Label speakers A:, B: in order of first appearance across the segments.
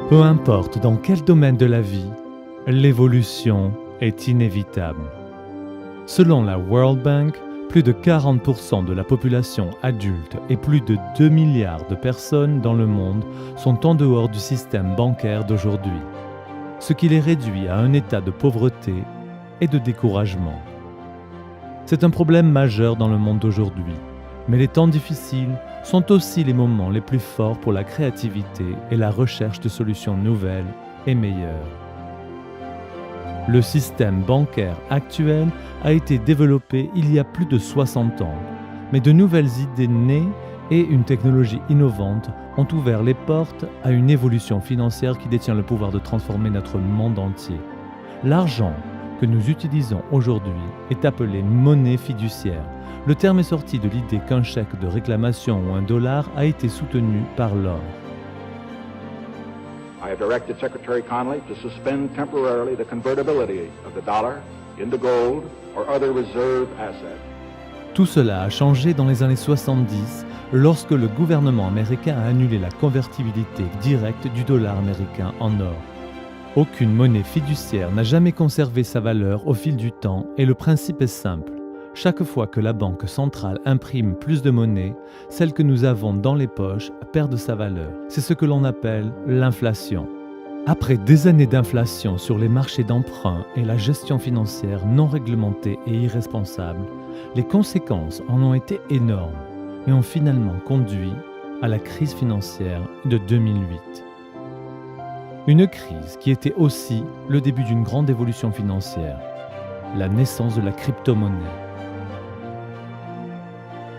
A: Peu importe dans quel domaine de la vie, l'évolution est inévitable. Selon la World Bank, plus de 40% de la population adulte et plus de 2 milliards de personnes dans le monde sont en dehors du système bancaire d'aujourd'hui, ce qui les réduit à un état de pauvreté et de découragement. C'est un problème majeur dans le monde d'aujourd'hui, mais les temps difficiles sont aussi les moments les plus forts pour la créativité et la recherche de solutions nouvelles et meilleures. Le système bancaire actuel a été développé il y a plus de 60 ans, mais de nouvelles idées nées et une technologie innovante ont ouvert les portes à une évolution financière qui détient le pouvoir de transformer notre monde entier. L'argent que nous utilisons aujourd'hui est appelé monnaie fiduciaire. Le terme est sorti de l'idée qu'un chèque de réclamation ou un dollar a été soutenu par l'or.
B: I have directed Secretary Connally to suspend temporarily the convertibility of the dollar into gold or other reserve assets.
A: Tout cela a changé dans les années 70 lorsque le gouvernement américain a annulé la convertibilité directe du dollar américain en or. Aucune monnaie fiduciaire n'a jamais conservé sa valeur au fil du temps et le principe est simple. Chaque fois que la banque centrale imprime plus de monnaie, celle que nous avons dans les poches perd de sa valeur. C'est ce que l'on appelle l'inflation. Après des années d'inflation sur les marchés d'emprunt et la gestion financière non réglementée et irresponsable, les conséquences en ont été énormes et ont finalement conduit à la crise financière de 2008. Une crise qui était aussi le début d'une grande évolution financière, la naissance de la crypto-monnaie.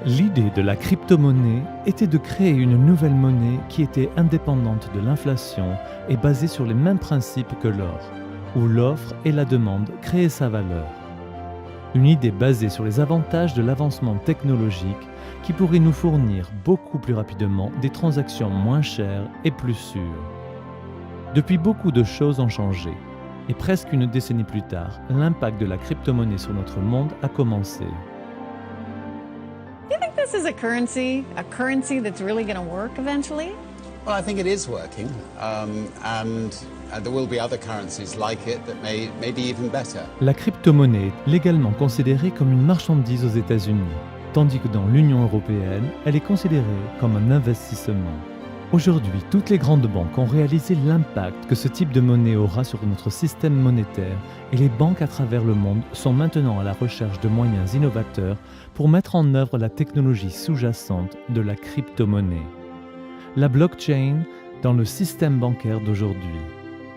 A: L'idée de la crypto-monnaie était de créer une nouvelle monnaie qui était indépendante de l'inflation et basée sur les mêmes principes que l'or, où l'offre et la demande créaient sa valeur. Une idée basée sur les avantages de l'avancement technologique qui pourrait nous fournir beaucoup plus rapidement des transactions moins chères et plus sûres. Depuis, beaucoup de choses ont changé, et presque une décennie plus tard, l'impact de la crypto-monnaie sur notre monde a commencé.
C: Do you think this is a currency that's really going to work eventually?
D: Well, I think it is working, and there will be other currencies like it that may be even better.
A: La crypto-monnaie est légalement considérée comme une marchandise aux États-Unis, tandis que dans l'Union européenne, elle est considérée comme un investissement. Aujourd'hui, toutes les grandes banques ont réalisé l'impact que ce type de monnaie aura sur notre système monétaire et les banques à travers le monde sont maintenant à la recherche de moyens innovateurs pour mettre en œuvre la technologie sous-jacente de la crypto-monnaie. La blockchain dans le système bancaire d'aujourd'hui.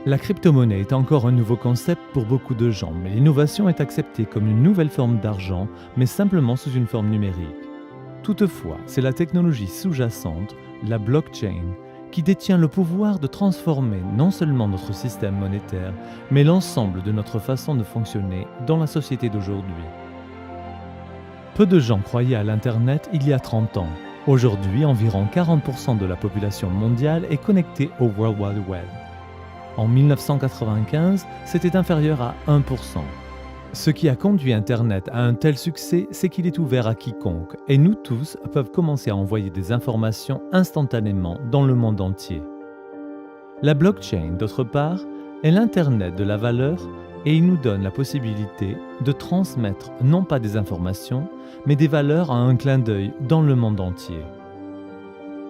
A: La crypto-monnaie est encore un nouveau concept pour beaucoup de gens, mais l'innovation est acceptée comme une nouvelle forme d'argent, mais simplement sous une forme numérique. Toutefois, c'est la technologie sous-jacente, la blockchain, qui détient le pouvoir de transformer non seulement notre système monétaire, mais l'ensemble de notre façon de fonctionner dans la société d'aujourd'hui. Peu de gens croyaient à l'Internet il y a 30 ans. Aujourd'hui, environ 40% de la population mondiale est connectée au World Wide Web. En 1995, c'était inférieur à 1%. Ce qui a conduit Internet à un tel succès, c'est qu'il est ouvert à quiconque, et nous tous peuvent commencer à envoyer des informations instantanément dans le monde entier. La blockchain, d'autre part, est l'Internet de la valeur et il nous donne la possibilité de transmettre non pas des informations, mais des valeurs à un clin d'œil dans le monde entier.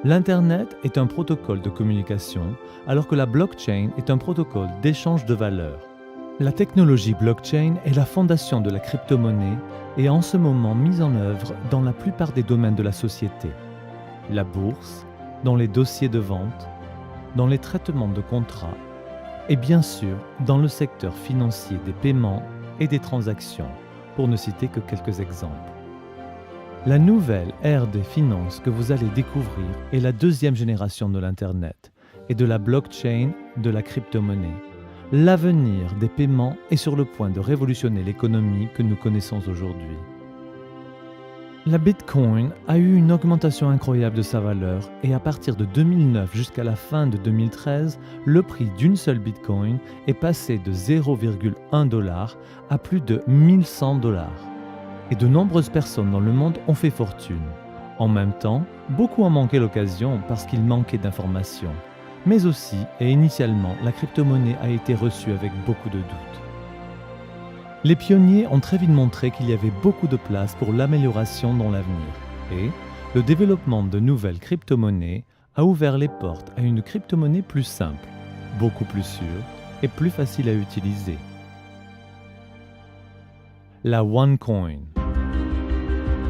A: L'Internet est un protocole de communication, alors que la blockchain est un protocole d'échange de valeurs. La technologie blockchain est la fondation de la crypto-monnaie et est en ce moment mise en œuvre dans la plupart des domaines de la société. La bourse, dans les dossiers de vente, dans les traitements de contrats et bien sûr dans le secteur financier des paiements et des transactions, pour ne citer que quelques exemples. La nouvelle ère des finances que vous allez découvrir est la deuxième génération de l'Internet et de la blockchain de la crypto-monnaie. L'avenir des paiements est sur le point de révolutionner l'économie que nous connaissons aujourd'hui. La Bitcoin a eu une augmentation incroyable de sa valeur et à partir de 2009 jusqu'à la fin de 2013, le prix d'une seule Bitcoin est passé de 0,1$ à plus de 1100$. Et de nombreuses personnes dans le monde ont fait fortune. En même temps, beaucoup ont manqué l'occasion parce qu'ils manquaient d'informations. mais aussi et initialement la crypto-monnaie a été reçue avec beaucoup de doutes. Les pionniers ont très vite montré qu'il y avait beaucoup de place pour l'amélioration dans l'avenir et le développement de nouvelles crypto-monnaies a ouvert les portes à une crypto-monnaie plus simple, beaucoup plus sûre et plus facile à utiliser. La OneCoin.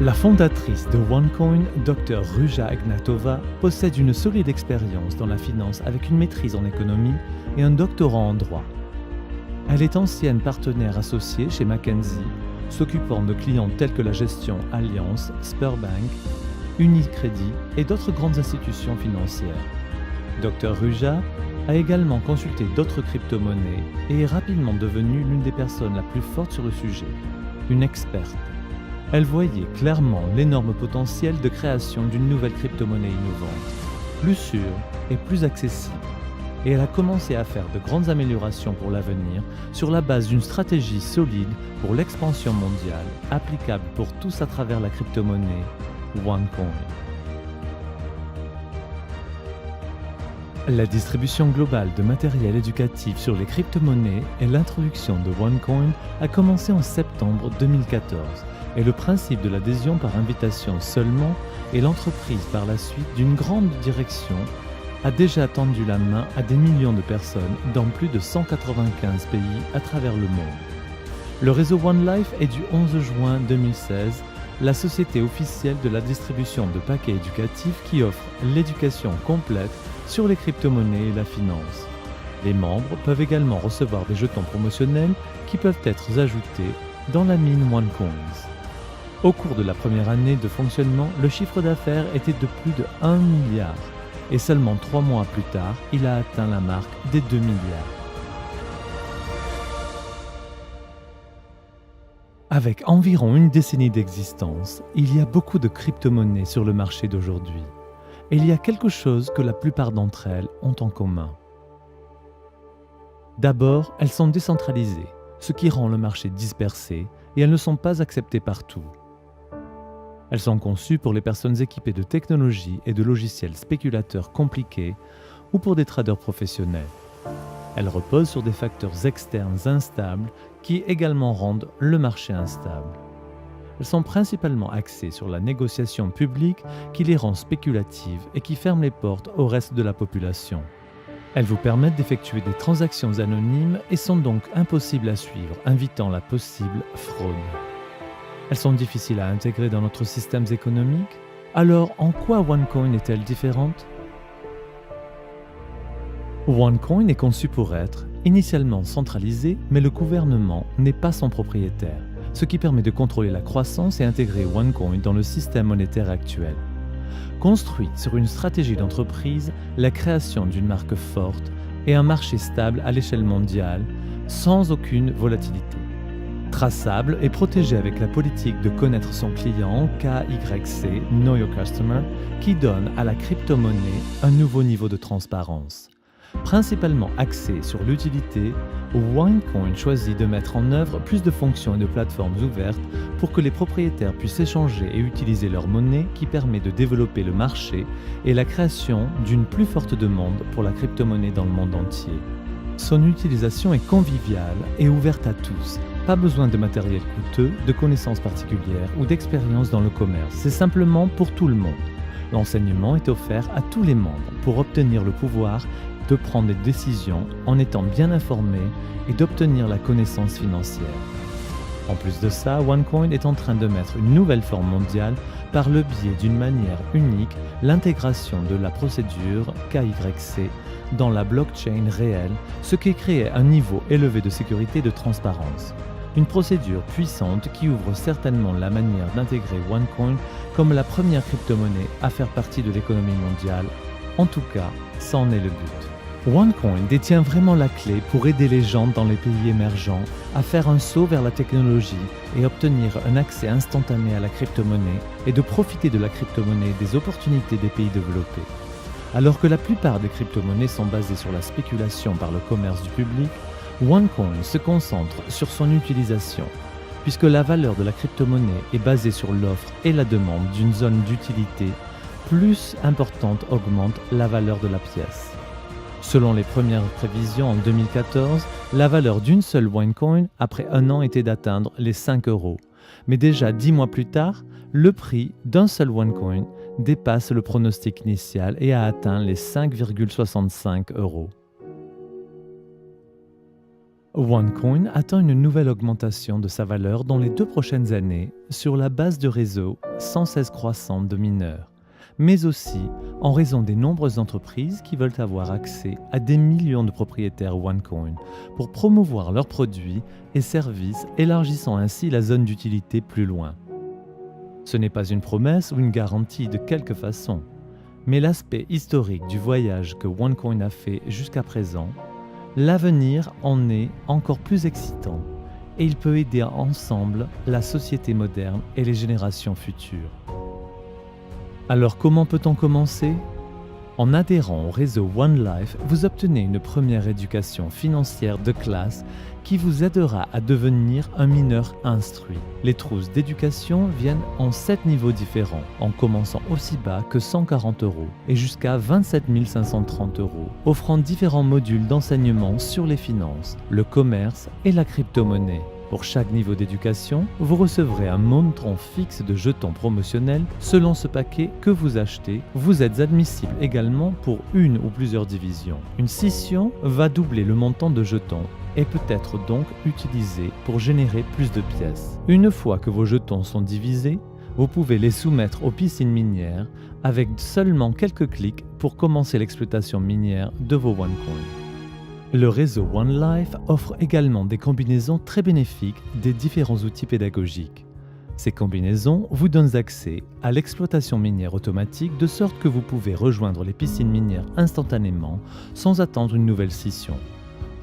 A: La fondatrice de OneCoin, Dr Ruja Ignatova, possède une solide expérience dans la finance avec une maîtrise en économie et un doctorat en droit. Elle est ancienne partenaire associée chez McKinsey, s'occupant de clients tels que la gestion Allianz, Sberbank, Unicredit et d'autres grandes institutions financières. Dr Ruja a également consulté d'autres crypto-monnaies et est rapidement devenue l'une des personnes la plus forte sur le sujet, une experte. Elle voyait clairement l'énorme potentiel de création d'une nouvelle crypto-monnaie innovante, plus sûre et plus accessible. Et elle a commencé à faire de grandes améliorations pour l'avenir sur la base d'une stratégie solide pour l'expansion mondiale, applicable pour tous à travers la crypto-monnaie OneCoin. La distribution globale de matériel éducatif sur les crypto-monnaies et l'introduction de OneCoin a commencé en septembre 2014 et le principe de l'adhésion par invitation seulement et l'entreprise par la suite d'une grande direction a déjà tendu la main à des millions de personnes dans plus de 195 pays à travers le monde. Le réseau OneLife est du 11 juin 2016, la société officielle de la distribution de paquets éducatifs qui offre l'éducation complète sur les crypto-monnaies et la finance. Les membres peuvent également recevoir des jetons promotionnels qui peuvent être ajoutés dans la mine OneCoins. Au cours de la première année de fonctionnement, le chiffre d'affaires était de plus de 1 milliard. Et seulement 3 mois plus tard, il a atteint la marque des 2 milliards. Avec environ une décennie d'existence, il y a beaucoup de crypto-monnaies sur le marché d'aujourd'hui. Et il y a quelque chose que la plupart d'entre elles ont en commun. D'abord, elles sont décentralisées, ce qui rend le marché dispersé et elles ne sont pas acceptées partout. Elles sont conçues pour les personnes équipées de technologies et de logiciels spéculateurs compliqués ou pour des traders professionnels. Elles reposent sur des facteurs externes instables qui également rendent le marché instable. Elles sont principalement axées sur la négociation publique qui les rend spéculatives et qui ferme les portes au reste de la population. Elles vous permettent d'effectuer des transactions anonymes et sont donc impossibles à suivre, invitant la possible fraude. Elles sont difficiles à intégrer dans notre système économique. Alors, en quoi OneCoin est-elle différente ? OneCoin est conçu pour être initialement centralisé, mais le gouvernement n'est pas son propriétaire, ce qui permet de contrôler la croissance et intégrer OneCoin dans le système monétaire actuel. Construite sur une stratégie d'entreprise, la création d'une marque forte et un marché stable à l'échelle mondiale, sans aucune volatilité. Traçable et protégé avec la politique de connaître son client, KYC, Know Your Customer, qui donne à la crypto-monnaie un nouveau niveau de transparence. Principalement axé sur l'utilité, OneCoin choisit de mettre en œuvre plus de fonctions et de plateformes ouvertes pour que les propriétaires puissent échanger et utiliser leur monnaie qui permet de développer le marché et la création d'une plus forte demande pour la crypto-monnaie dans le monde entier. Son utilisation est conviviale et ouverte à tous. Pas besoin de matériel coûteux, de connaissances particulières ou d'expérience dans le commerce. C'est simplement pour tout le monde. L'enseignement est offert à tous les membres pour obtenir le pouvoir de prendre des décisions en étant bien informés et d'obtenir la connaissance financière. En plus de ça, OneCoin est en train de mettre une nouvelle forme mondiale par le biais d'une manière unique, l'intégration de la procédure KYC dans la blockchain réelle, ce qui crée un niveau élevé de sécurité et de transparence. Une procédure puissante qui ouvre certainement la manière d'intégrer OneCoin comme la première crypto-monnaie à faire partie de l'économie mondiale. En tout cas, ça en est le but. OneCoin détient vraiment la clé pour aider les gens dans les pays émergents à faire un saut vers la technologie et obtenir un accès instantané à la crypto-monnaie et de profiter de la crypto-monnaie et des opportunités des pays développés. Alors que la plupart des crypto-monnaies sont basées sur la spéculation par le commerce du public, OneCoin se concentre sur son utilisation, puisque la valeur de la crypto-monnaie est basée sur l'offre et la demande d'une zone d'utilité plus importante augmente la valeur de la pièce. Selon les premières prévisions en 2014, la valeur d'une seule OneCoin après un an était d'atteindre les 5 €. Mais déjà 10 mois plus tard, le prix d'un seul OneCoin dépasse le pronostic initial et a atteint les 5,65 €. OneCoin attend une nouvelle augmentation de sa valeur dans les 2 prochaines années sur la base de réseaux sans cesse croissante de mineurs, mais aussi en raison des nombreuses entreprises qui veulent avoir accès à des millions de propriétaires OneCoin pour promouvoir leurs produits et services, élargissant ainsi la zone d'utilité plus loin. Ce n'est pas une promesse ou une garantie de quelque façon, mais l'aspect historique du voyage que OneCoin a fait jusqu'à présent. L'avenir en est encore plus excitant et il peut aider ensemble la société moderne et les générations futures. Alors comment peut-on commencer ? En adhérant au réseau One Life, vous obtenez une première éducation financière de classe qui vous aidera à devenir un mineur instruit. Les trousses d'éducation viennent en 7 niveaux différents, en commençant aussi bas que 140 € et jusqu'à 27 530 €, offrant différents modules d'enseignement sur les finances, le commerce et la crypto-monnaie. Pour chaque niveau d'éducation, vous recevrez un montant fixe de jetons promotionnels selon ce paquet que vous achetez. Vous êtes admissible également pour une ou plusieurs divisions. Une scission va doubler le montant de jetons et peut être donc utilisée pour générer plus de pièces. Une fois que vos jetons sont divisés, vous pouvez les soumettre aux piscines minières avec seulement quelques clics pour commencer l'exploitation minière de vos OneCoin. Le réseau One Life offre également des combinaisons très bénéfiques des différents outils pédagogiques. Ces combinaisons vous donnent accès à l'exploitation minière automatique de sorte que vous pouvez rejoindre les piscines minières instantanément sans attendre une nouvelle scission.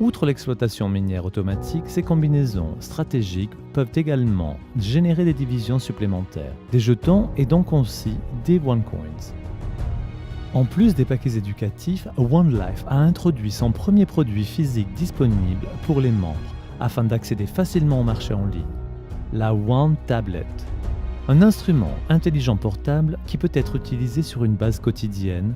A: Outre l'exploitation minière automatique, ces combinaisons stratégiques peuvent également générer des divisions supplémentaires, des jetons et donc aussi des OneCoins. En plus des paquets éducatifs, One Life a introduit son premier produit physique disponible pour les membres afin d'accéder facilement au marché en ligne, la One Tablet. Un instrument intelligent portable qui peut être utilisé sur une base quotidienne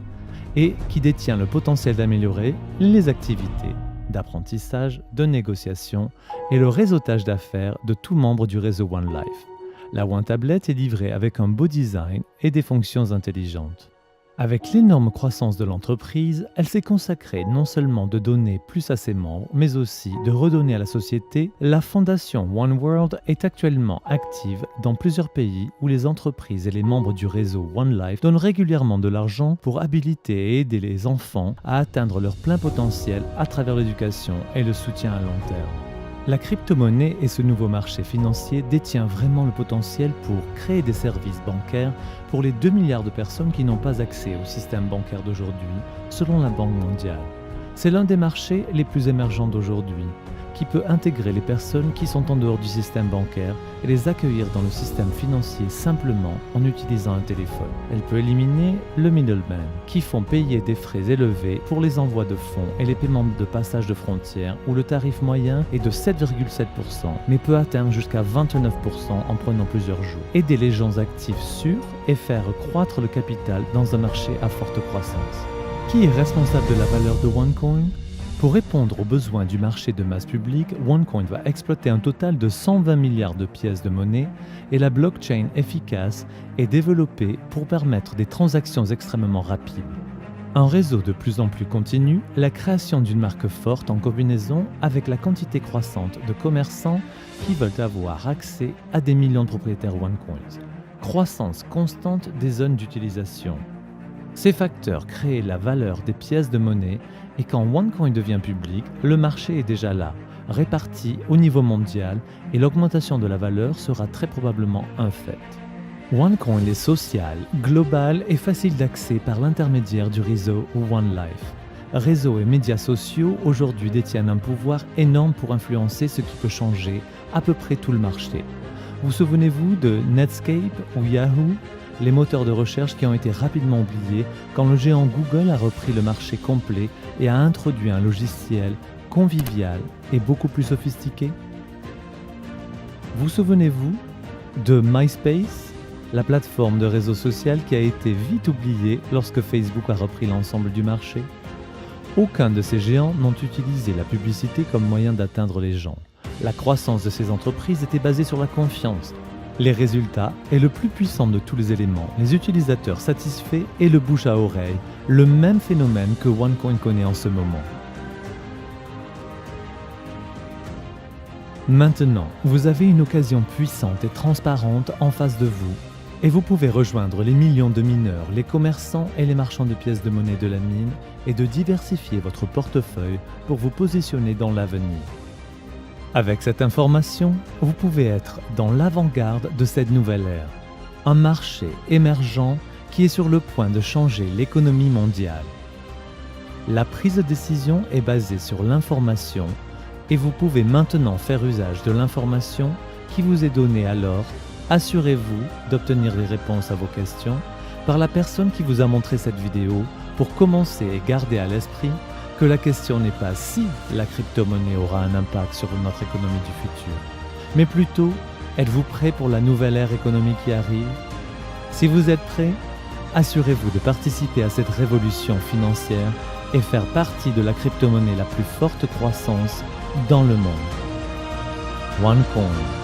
A: et qui détient le potentiel d'améliorer les activités d'apprentissage, de négociation et le réseautage d'affaires de tout membre du réseau One Life. La One Tablet est livrée avec un beau design et des fonctions intelligentes. Avec l'énorme croissance de l'entreprise, elle s'est consacrée non seulement de donner plus à ses membres, mais aussi de redonner à la société. La fondation One World est actuellement active dans plusieurs pays où les entreprises et les membres du réseau One Life donnent régulièrement de l'argent pour habiliter et aider les enfants à atteindre leur plein potentiel à travers l'éducation et le soutien à long terme. La crypto-monnaie et ce nouveau marché financier détient vraiment le potentiel pour créer des services bancaires pour les 2 milliards de personnes qui n'ont pas accès au système bancaire d'aujourd'hui, selon la Banque mondiale. C'est l'un des marchés les plus émergents d'aujourd'hui, qui peut intégrer les personnes qui sont en dehors du système bancaire et les accueillir dans le système financier simplement en utilisant un téléphone. Elle peut éliminer le middleman, qui font payer des frais élevés pour les envois de fonds et les paiements de passage de frontières, où le tarif moyen est de 7,7%, mais peut atteindre jusqu'à 29% en prenant plusieurs jours. Aider les gens actifs sûrs et faire croître le capital dans un marché à forte croissance. Qui est responsable de la valeur de OneCoin ? Pour répondre aux besoins du marché de masse publique, OneCoin va exploiter un total de 120 milliards de pièces de monnaie et la blockchain efficace est développée pour permettre des transactions extrêmement rapides. Un réseau de plus en plus continu, la création d'une marque forte en combinaison avec la quantité croissante de commerçants qui veulent avoir accès à des millions de propriétaires OneCoin. Croissance constante des zones d'utilisation. Ces facteurs créent la valeur des pièces de monnaie et quand OneCoin devient public, le marché est déjà là, réparti au niveau mondial et l'augmentation de la valeur sera très probablement un fait. OneCoin est social, global et facile d'accès par l'intermédiaire du réseau One Life. Réseaux et médias sociaux aujourd'hui détiennent un pouvoir énorme pour influencer ce qui peut changer à peu près tout le marché. Vous souvenez-vous de Netscape ou Yahoo ? Les moteurs de recherche qui ont été rapidement oubliés quand le géant Google a repris le marché complet et a introduit un logiciel convivial et beaucoup plus sophistiqué. Vous souvenez-vous de MySpace, la plateforme de réseau social qui a été vite oubliée lorsque Facebook a repris l'ensemble du marché ? Aucun de ces géants n'ont utilisé la publicité comme moyen d'atteindre les gens. La croissance de ces entreprises était basée sur la confiance. Les résultats est le plus puissant de tous les éléments, les utilisateurs satisfaits et le bouche à oreille, le même phénomène que OneCoin connaît en ce moment. Maintenant, vous avez une occasion puissante et transparente en face de vous et vous pouvez rejoindre les millions de mineurs, les commerçants et les marchands de pièces de monnaie de la mine et de diversifier votre portefeuille pour vous positionner dans l'avenir. Avec cette information, vous pouvez être dans l'avant-garde de cette nouvelle ère, un marché émergent qui est sur le point de changer l'économie mondiale. La prise de décision est basée sur l'information et vous pouvez maintenant faire usage de l'information qui vous est donnée alors. Assurez-vous d'obtenir les réponses à vos questions par la personne qui vous a montré cette vidéo pour commencer et garder à l'esprit que la question n'est pas si la crypto-monnaie aura un impact sur notre économie du futur, mais plutôt, êtes-vous prêt pour la nouvelle ère économique qui arrive? Si vous êtes prêt, assurez-vous de participer à cette révolution financière et faire partie de la crypto-monnaie la plus forte croissance dans le monde. OneCoin.